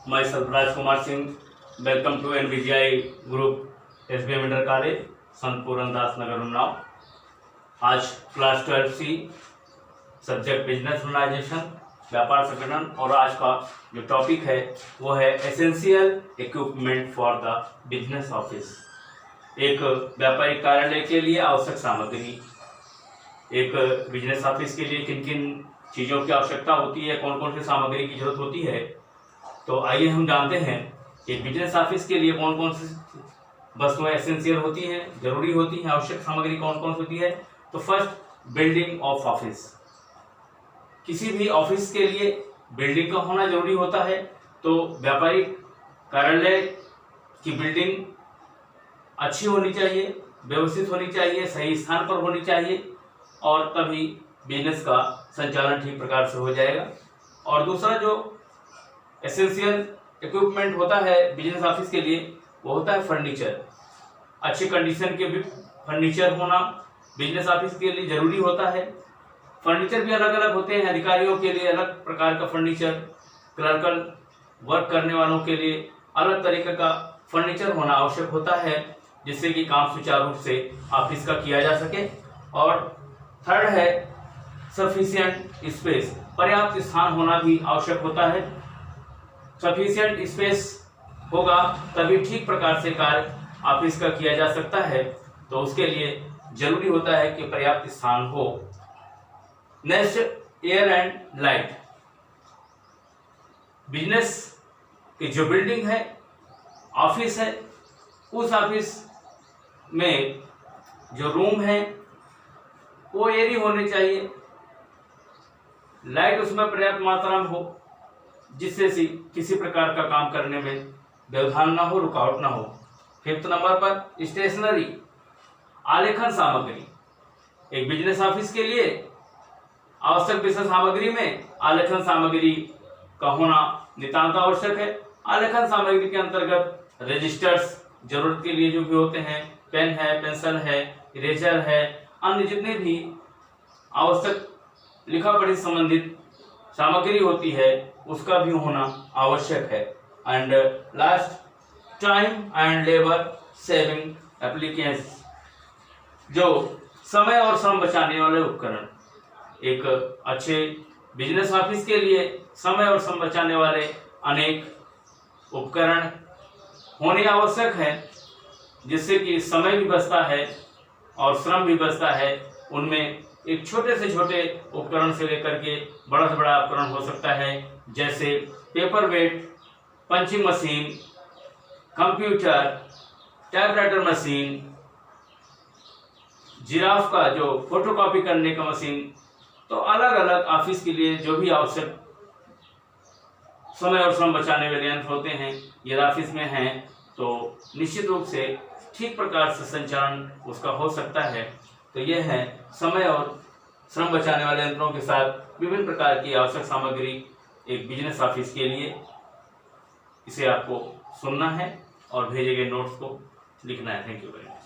Myself Rajkumar Singh. Welcome to NVGI Group SBM Inter College, संत पूरनदास नगर उन्नाव। आज class 12 सी subject business organisation, व्यापार संगठन, और आज का जो टॉपिक है वो है essential equipment for the business office. एक व्यापारिक कार्यालय के लिए आवश्यक सामग्री। एक बिजनेस ऑफिस के लिए किन किन चीज़ों की आवश्यकता होती है, कौन कौन सी सामग्री की जरूरत होती है, तो आइए हम जानते हैं एक बिजनेस ऑफिस के लिए कौन कौन सी वस्तुएं एसेंशियल होती हैं, जरूरी होती हैं, आवश्यक सामग्री कौन कौन सी होती है। तो फर्स्ट, बिल्डिंग ऑफ ऑफिस। किसी भी ऑफिस के लिए बिल्डिंग का होना जरूरी होता है। तो व्यापारिक कार्यालय की बिल्डिंग अच्छी होनी चाहिए, व्यवस्थित होनी चाहिए, सही स्थान पर होनी चाहिए, और तभी बिजनेस का संचालन ठीक प्रकार से हो जाएगा। और दूसरा जो एसेंशियल इक्विपमेंट होता है बिजनेस ऑफिस के लिए, वो होता है फर्नीचर। अच्छी कंडीशन के भी फर्नीचर होना बिजनेस ऑफिस के लिए जरूरी होता है। फर्नीचर भी अलग अलग होते हैं, अधिकारियों के लिए अलग प्रकार का फर्नीचर, क्लर्कल वर्क करने वालों के लिए अलग तरीके का फर्नीचर होना आवश्यक होता है, जिससे कि काम सुचारू रूप से ऑफिस का किया जा सके। और थर्ड है सफिशिएंट स्पेस, पर्याप्त स्थान होना भी आवश्यक होता है। सफिशिएंट स्पेस होगा तभी ठीक प्रकार से कार्य ऑफिस का किया जा सकता है, तो उसके लिए जरूरी होता है कि पर्याप्त स्थान हो। Next, air and light. Business की जो बिल्डिंग है, ऑफिस है, उस ऑफिस में जो रूम है वो एयरी होने चाहिए, लाइट उसमें पर्याप्त मात्रा में हो, जिससे किसी प्रकार का काम करने में व्यवधान ना हो, रुकावट ना हो। फिफ्थ नंबर पर स्टेशनरी, आलेखन सामग्री। एक बिजनेस ऑफिस के लिए आवश्यक विषय सामग्री में आलेखन सामग्री का होना नितांत आवश्यक है। आलेखन सामग्री के अंतर्गत रजिस्टर्स जरूरत के लिए जो भी होते हैं, पेन है, पेंसिल है, इरेजर है, अन्य जितने भी आवश्यक लिखा पढ़ी संबंधित सामग्री होती है उसका भी होना आवश्यक है। And last, time and labour saving applications, जो समय और श्रम बचाने वाले उपकरण। एक अच्छे बिजनेस ऑफिस के लिए समय और श्रम बचाने वाले अनेक उपकरण होने आवश्यक है, जिससे कि समय भी बचता है और श्रम भी बचता है। उनमें एक छोटे से छोटे उपकरण से लेकर के बड़ा से बड़ा उपकरण हो सकता है, जैसे paper weight, punching machine, computer, typewriter machine, जिराफ का जो फोटोकॉपी करने का मशीन। तो अलग अलग ऑफिस के लिए जो भी आवश्यक समय और श्रम बचाने वाले यंत्र होते हैं, ये ऑफिस में हैं, तो निश्चित रूप से ठीक प्रकार से संचालन उसका हो सकता है। तो यह है समय और श्रम बचाने वाले यंत्रों के साथ विभिन्न प्रकार की आवश्यक सामग्री एक बिजनेस ऑफिस के लिए। इसे आपको सुनना है और भेजे गए नोट्स को लिखना है। Thank you very much.